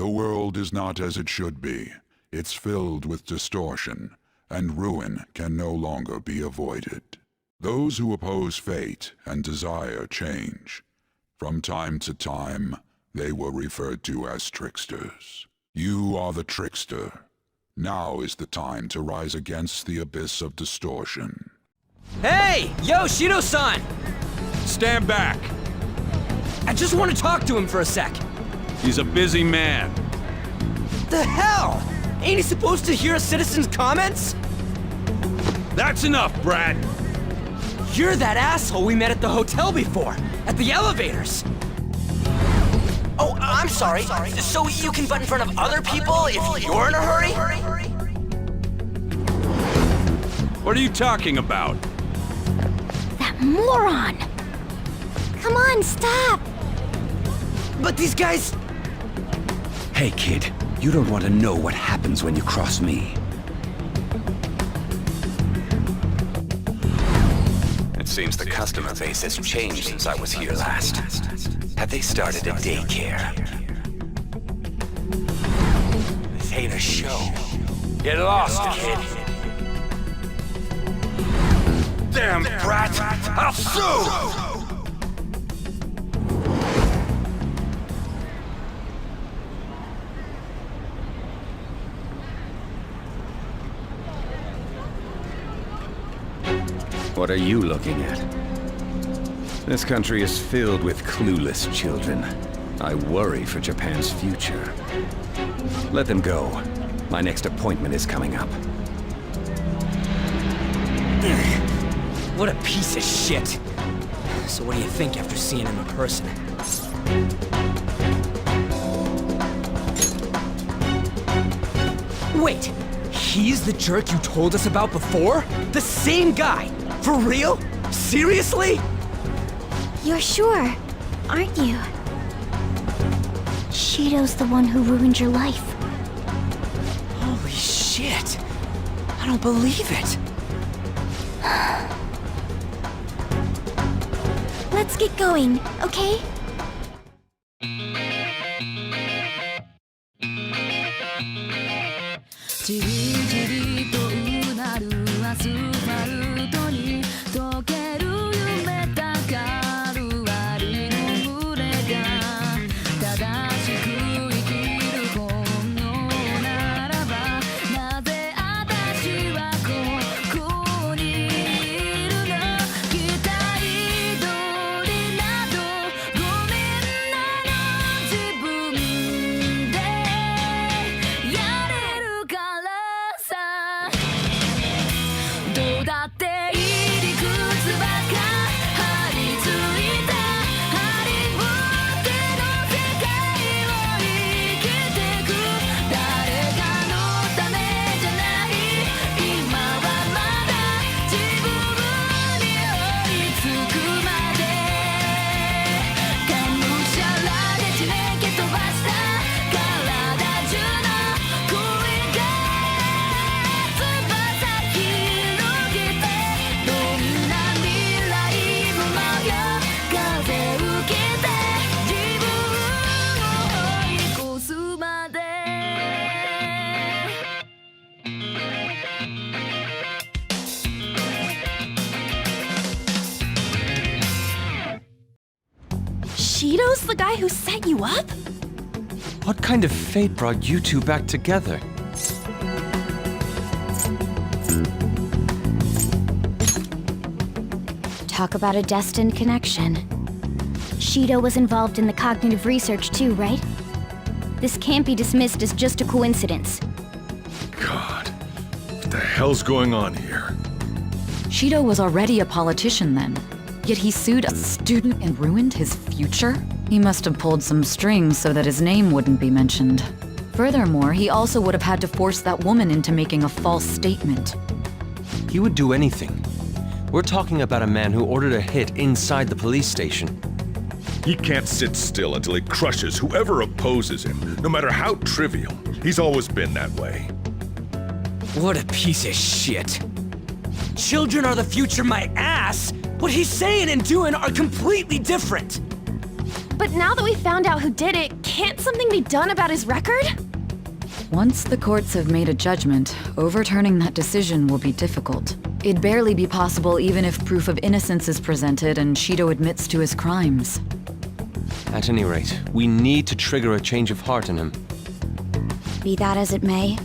The world is not as it should be. It's filled with distortion, and ruin can no longer be avoided. Those who oppose fate and desire change. From time to time, they were referred to as tricksters. You are the trickster. Now is the time to rise against the abyss of distortion. Hey! Yo, Shido-san! Stand back! I just want to talk to him for a sec. He's a busy man. The hell? Ain't he supposed to hear a citizen's comments? That's enough, Brad! You're that asshole we met at the hotel before, at the elevators. Oh, I'm sorry. So you can butt in front of other people if you're in a hurry? What are you talking about? That moron! Come on, stop! But these guys... Hey, kid. You don't want to know what happens when you cross me. It seems the customer base has changed since I was here last. Have they started a daycare? This ain't a show. Get lost, kid. Damn brat! I'll sue! What are you looking at? This country is filled with clueless children. I worry for Japan's future. Let them go. My next appointment is coming up. What a piece of shit. So what do you think after seeing him in person? Wait, he's the jerk you told us about before? The same guy? For real? Seriously? You're sure, aren't you? Shido's the one who ruined your life. Holy shit. I don't believe it. Let's get going, okay? Shido's the guy who set you up? What kind of fate brought you two back together? Talk about a destined connection. Shido was involved in the cognitive research too, right? This can't be dismissed as just a coincidence. God, what the hell's going on here? Shido was already a politician then, yet he sued a student and ruined his future? He must have pulled some strings so that his name wouldn't be mentioned. Furthermore, he also would have had to force that woman into making a false statement. He would do anything. We're talking about a man who ordered a hit inside the police station. He can't sit still until he crushes whoever opposes him, no matter how trivial. He's always been that way. What a piece of shit. Children are the future, my ass! What he's saying and doing are completely different! But now that we found out who did it, can't something be done about his record? Once the courts have made a judgment, overturning that decision will be difficult. It'd barely be possible even if proof of innocence is presented and Shido admits to his crimes. At any rate, we need to trigger a change of heart in him. Be that as it may,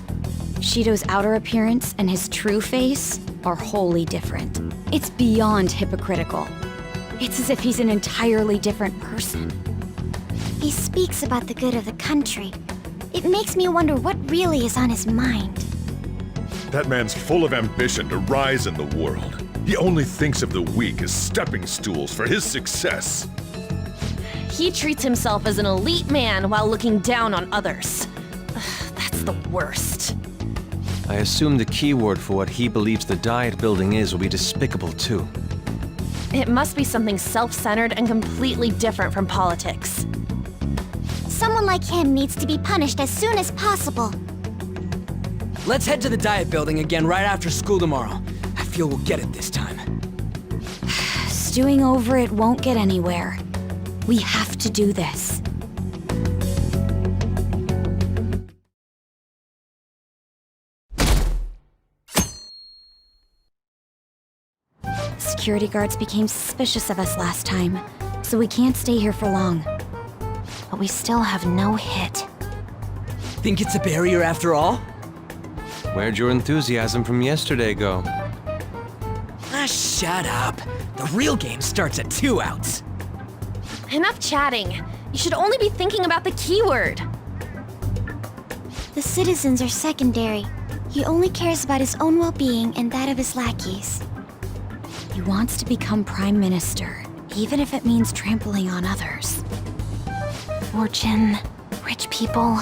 Shido's outer appearance and his true face are wholly different. It's beyond hypocritical. It's as if he's an entirely different person. He speaks about the good of the country. It makes me wonder what really is on his mind. That man's full of ambition to rise in the world. He only thinks of the weak as stepping stools for his success. He treats himself as an elite man while looking down on others. Ugh, that's the worst. I assume the keyword for what he believes the Diet Building is will be despicable too. It must be something self-centered and completely different from politics. Someone like him needs to be punished as soon as possible. Let's head to the Diet Building again right after school tomorrow. I feel we'll get it this time. Stewing over it won't get anywhere. We have to do this. Security guards became suspicious of us last time, so we can't stay here for long. But we still have no hit. Think it's a barrier after all? Where'd your enthusiasm from yesterday go? Ah, shut up. The real game starts at 2 outs. Enough chatting. You should only be thinking about the keyword. The citizens are secondary. He only cares about his own well-being and that of his lackeys. He wants to become Prime Minister, even if it means trampling on others. Fortune, rich people.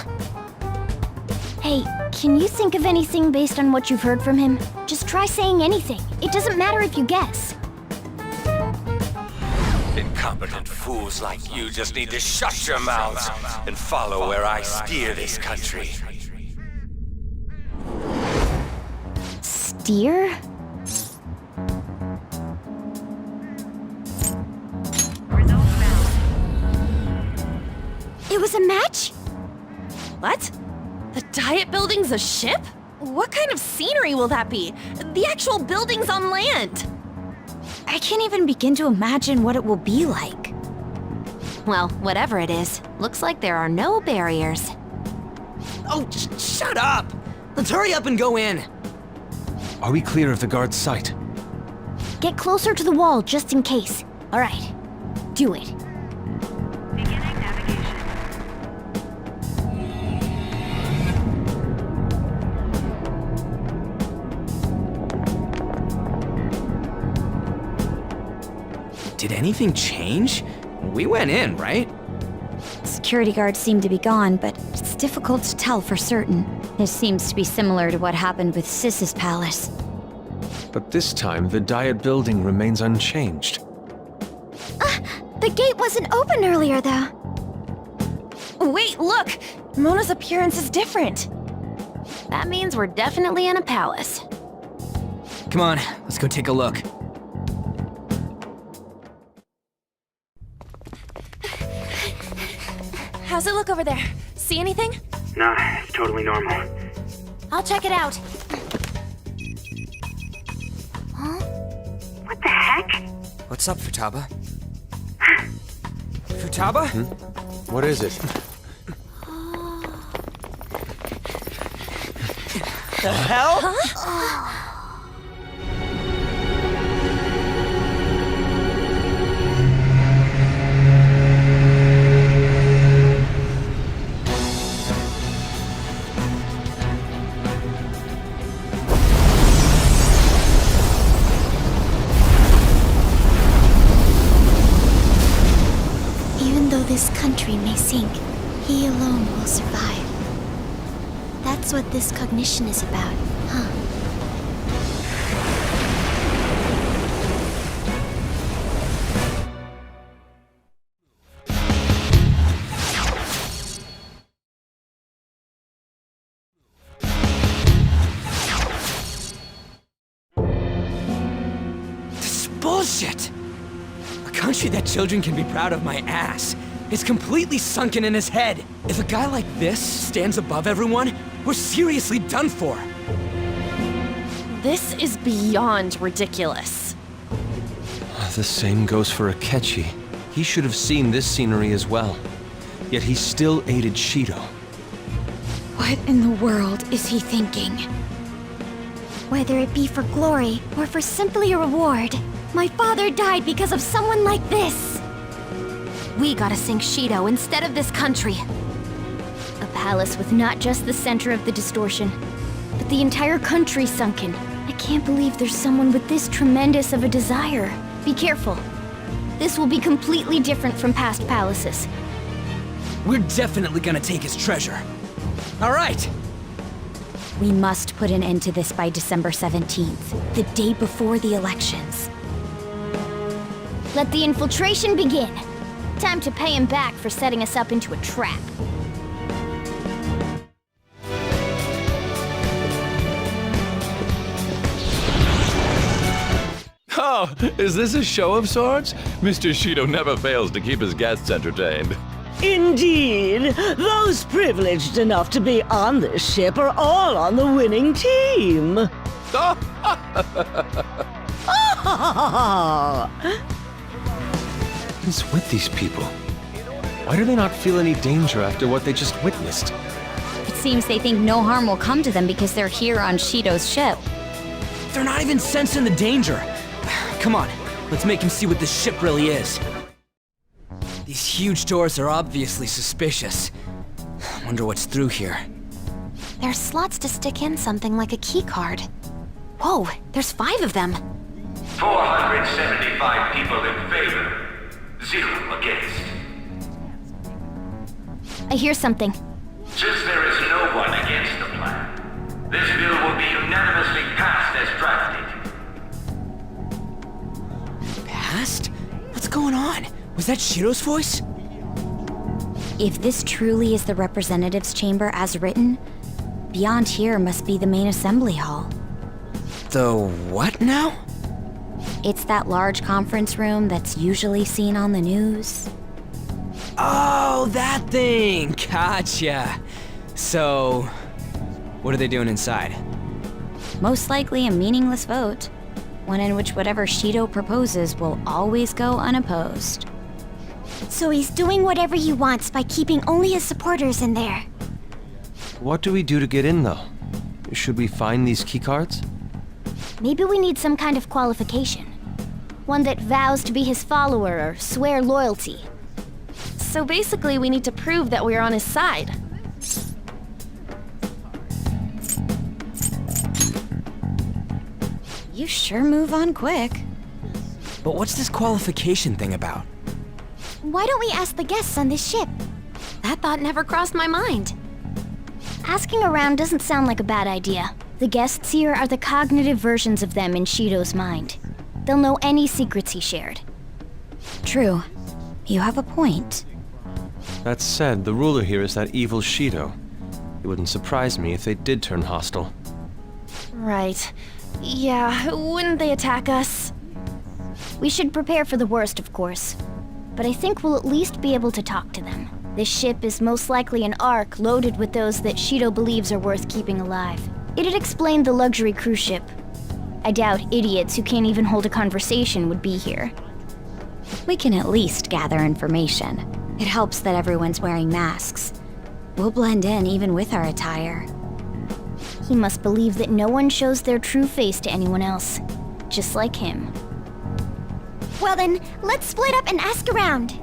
Hey, can you think of anything based on what you've heard from him? Just try saying anything. It doesn't matter if you guess. Incompetent fools like you just need to shut your mouths and follow where I steer this country. Steer? It was a match? What? The Diet Building's a ship? What kind of scenery will that be? The actual building's on land. I can't even begin to imagine what it will be like. Well, whatever it is, looks like there are no barriers. Oh, shut up! Let's hurry up and go in. Are we clear of the guard's sight? Get closer to the wall just in case. All right, do it. Beginning navigation. Did anything change? We went in, right? Security guards seem to be gone, but it's difficult to tell for certain. This seems to be similar to what happened with Sis's palace. But this time, the Diet Building remains unchanged. The gate wasn't open earlier, though. Wait, look! Mona's appearance is different. That means we're definitely in a palace. Come on, let's go take a look. How's it look over there? See anything? Nah, it's totally normal. I'll check it out. Huh? What the heck? What's up, Futaba? Futaba? What is it? The hell? Even though this country may sink, he alone will survive. That's what this cognition is about, huh? This is bullshit! A country that children can be proud of my ass. is completely sunken in his head. If a guy like this stands above everyone, we're seriously done for. This is beyond ridiculous. The same goes for Akechi. He should have seen this scenery as well. Yet he still aided Shido. What in the world is he thinking? Whether it be for glory or for simply a reward, my father died because of someone like this. We gotta sink Shido instead of this country. A palace with not just the center of the distortion, but the entire country sunken. I can't believe there's someone with this tremendous of a desire. Be careful. This will be completely different from past palaces. We're definitely gonna take his treasure. All right. We must put an end to this by December 17th, the day before the elections. Let the infiltration begin. Time to pay him back for setting us up into a trap. Oh, is this a show of sorts? Mr. Shido never fails to keep his guests entertained. Indeed. Those privileged enough to be on this ship are all on the winning team. What's with these people? Why do they not feel any danger after what they just witnessed? It seems they think no harm will come to them because they're here on Shido's ship. They're not even sensing the danger. Come on, let's make him see what this ship really is. These huge doors are obviously suspicious. Wonder what's through here. There's slots to stick in something like a key card. Whoa, there's 5 of them. 475 people in favor, 0 against. I hear something. Since there is no one against the plan, this bill will be unanimously passed as drafted. Passed? What's going on? Was that Shiro's voice? If this truly is the representatives' chamber as written, beyond here must be the main assembly hall. The what now? It's that large conference room that's usually seen on the news. Oh, that thing! Gotcha. So, what are they doing inside? Most likely a meaningless vote. One in which whatever Shido proposes will always go unopposed. So he's doing whatever he wants by keeping only his supporters in there. What do we do to get in, though? Should we find these keycards? Maybe we need some kind of qualification. One that vows to be his follower or swear loyalty. So basically, we need to prove that we're on his side. You sure move on quick. But what's this qualification thing about? Why don't we ask the guests on this ship? That thought never crossed my mind. Asking around doesn't sound like a bad idea. The guests here are the cognitive versions of them in Shido's mind. They'll know any secrets he shared. True. You have a point. That said, the ruler here is that evil Shido. It wouldn't surprise me if they did turn hostile. Right. Yeah, wouldn't they attack us? We should prepare for the worst, of course. But I think we'll at least be able to talk to them. This ship is most likely an ark loaded with those that Shido believes are worth keeping alive. It'd explain the luxury cruise ship. I doubt idiots who can't even hold a conversation would be here. We can at least gather information. It helps that everyone's wearing masks. We'll blend in even with our attire. He must believe that no one shows their true face to anyone else. Just like him. Well then, let's split up and ask around.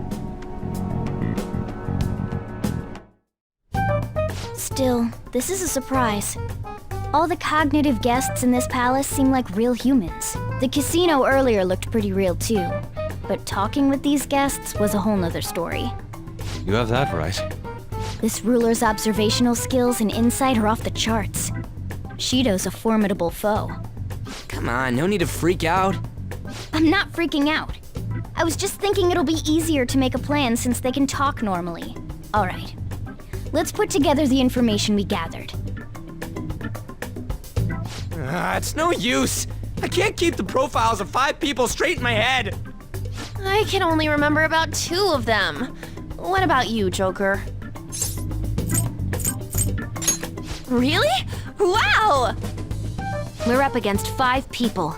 Still, this is a surprise. All the cognitive guests in this palace seem like real humans. The casino earlier looked pretty real too. But talking with these guests was a whole nother story. You have that right. This ruler's observational skills and insight are off the charts. Shido's a formidable foe. Come on, no need to freak out. I'm not freaking out. I was just thinking it'll be easier to make a plan since they can talk normally. All right. Let's put together the information we gathered. It's no use. I can't keep the profiles of 5 people straight in my head. I can only remember about 2 of them. What about you, Joker? Really? Wow! We're up against 5 people.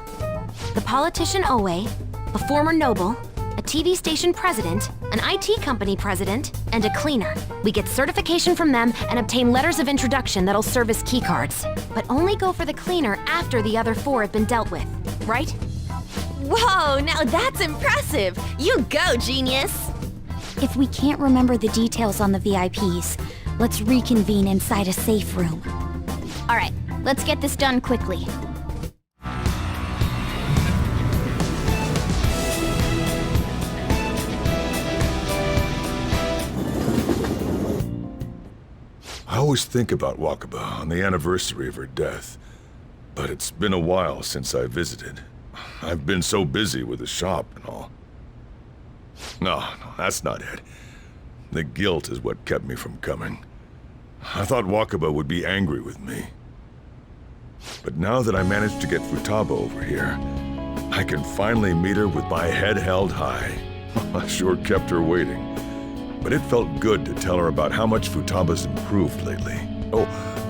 The politician Owe, a former noble, a TV station president, an IT company president, and a cleaner. We get certification from them and obtain letters of introduction that'll serve as keycards. But only go for the cleaner after the other 4 have been dealt with, right? Whoa, now that's impressive! You go, genius! If we can't remember the details on the VIPs, let's reconvene inside a safe room. All right, let's get this done quickly. I always think about Wakaba on the anniversary of her death, but it's been a while since I visited. I've been so busy with the shop and all. No, that's not it. The guilt is what kept me from coming. I thought Wakaba would be angry with me. But now that I managed to get Futaba over here, I can finally meet her with my head held high. I sure kept her waiting. But it felt good to tell her about how much Futaba's improved lately. Oh,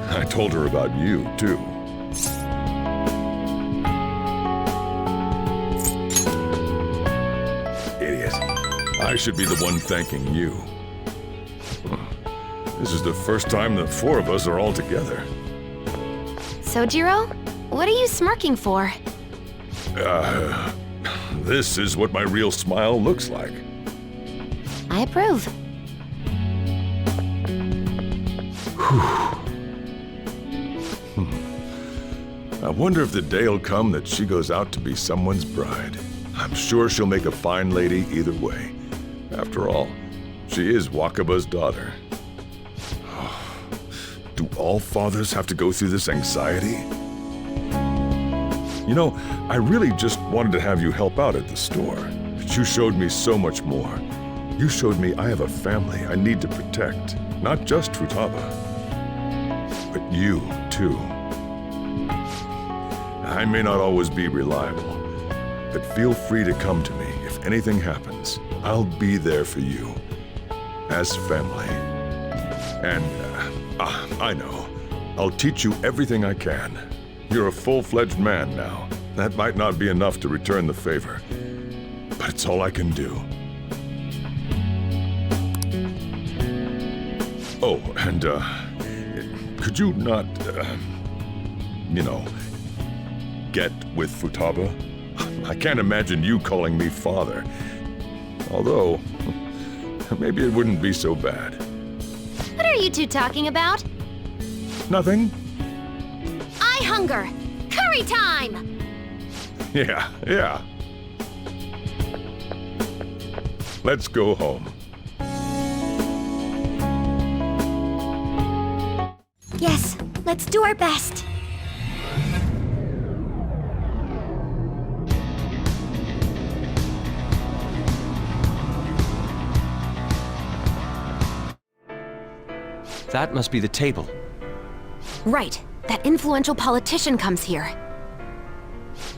I told her about you, too. Idiot. I should be the one thanking you. This is the first time the 4 of us are all together. Sojiro, what are you smirking for? This is what my real smile looks like. I approve. I wonder if the day'll come that she goes out to be someone's bride. I'm sure she'll make a fine lady either way. After all, she is Wakaba's daughter. Do all fathers have to go through this anxiety? You know, I really just wanted to have you help out at the store, but you showed me so much more. You showed me I have a family I need to protect, not just Futaba, but you, too. I may not always be reliable, but feel free to come to me if anything happens. I'll be there for you, as family. And, I know. I'll teach you everything I can. You're a full-fledged man now. That might not be enough to return the favor, but it's all I can do. Oh, and, could you not, get with Futaba? I can't imagine you calling me father. Although, maybe it wouldn't be so bad. What are you two talking about? Nothing? I hunger! Curry time! Yeah. Let's go home. Yes, let's do our best. That must be the table. Right. That influential politician comes here.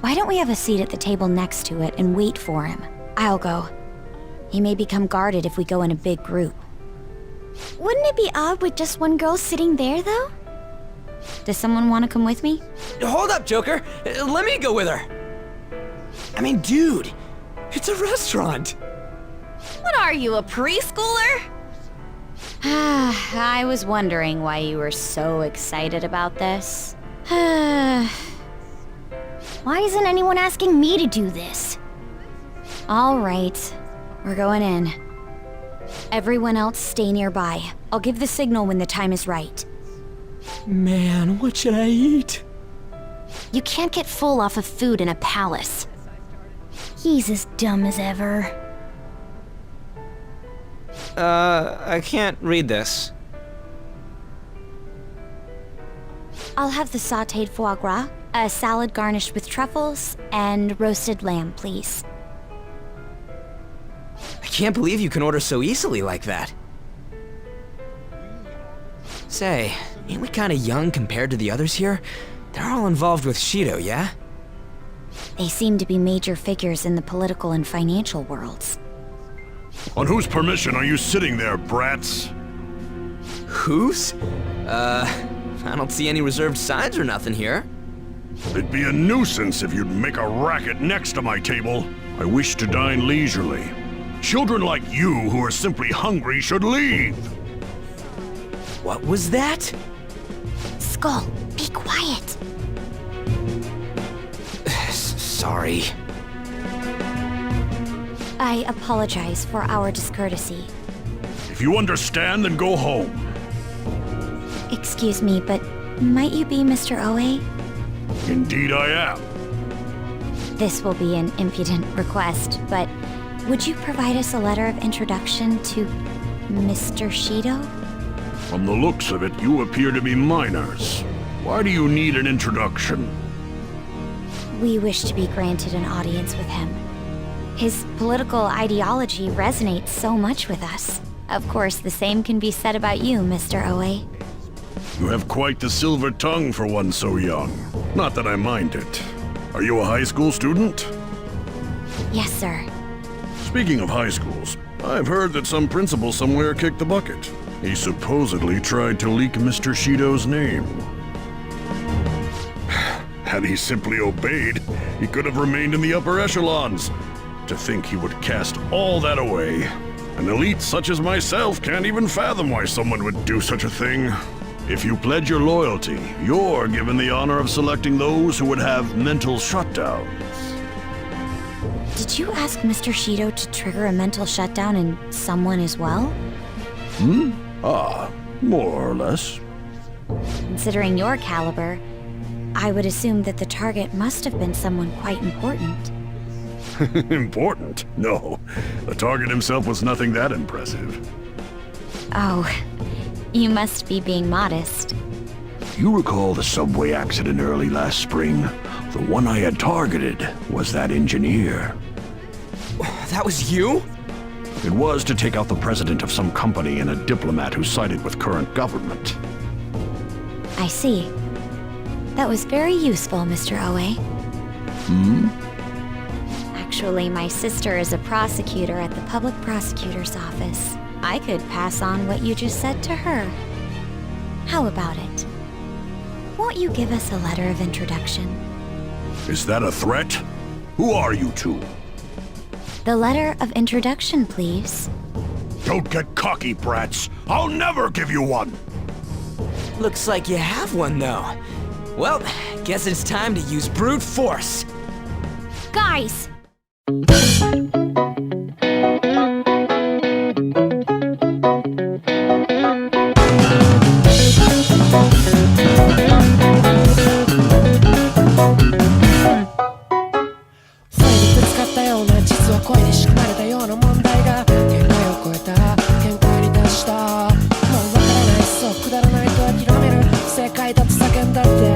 Why don't we have a seat at the table next to it and wait for him? I'll go. He may become guarded if we go in a big group. Wouldn't it be odd with just one girl sitting there, though? Does someone want to come with me? Hold up, Joker! Let me go with her! I mean, dude, it's a restaurant! What are you, a preschooler? I was wondering why you were so excited about this. Why isn't anyone asking me to do this? All right, we're going in. Everyone else stay nearby. I'll give the signal when the time is right. Man, what should I eat? You can't get full off of food in a palace. He's as dumb as ever. I can't read this. I'll have the sautéed foie gras, a salad garnished with truffles, and roasted lamb, please. I can't believe you can order so easily like that. Say, ain't we kinda young compared to the others here? They're all involved with Shido, yeah? They seem to be major figures in the political and financial worlds. On whose permission are you sitting there, brats? Whose? I don't see any reserved signs or nothing here. It'd be a nuisance if you'd make a racket next to my table. I wish to dine leisurely. Children like you who are simply hungry should leave. What was that? Skull, be quiet. Sorry. I apologize for our discourtesy. If you understand, then go home. Excuse me, but might you be Mr. Oe? Indeed I am. This will be an impudent request, but would you provide us a letter of introduction to Mr. Shido? From the looks of it, you appear to be minors. Why do you need an introduction? We wish to be granted an audience with him. His political ideology resonates so much with us. Of course, the same can be said about you, Mr. Oe. You have quite the silver tongue for one so young. Not that I mind it. Are you a high school student? Yes, sir. Speaking of high schools, I've heard that some principal somewhere kicked the bucket. He supposedly tried to leak Mr. Shido's name. Had he simply obeyed, he could have remained in the upper echelons. To think he would cast all that away. An elite such as myself can't even fathom why someone would do such a thing. If you pledge your loyalty, you're given the honor of selecting those who would have mental shutdowns. Did you ask Mr. Shido to trigger a mental shutdown in someone as well? More or less. Considering your caliber, I would assume that the target must have been someone quite important. Important? No. The target himself was nothing that impressive. Oh, you must be being modest. You recall the subway accident early last spring? The one I had targeted was that engineer. That was you? It was to take out the president of some company and a diplomat who sided with current government. I see. That was very useful, Mr. Oe. Actually, my sister is a prosecutor at the public prosecutor's office. I could pass on what you just said to her. How about it? Won't you give us a letter of introduction? Is that a threat? Who are you two? The letter of introduction, please. Don't get cocky, brats. I'll never give you one. Looks like you have one, though. Well, guess it's time to use brute force. Guys!世界だって叫んだって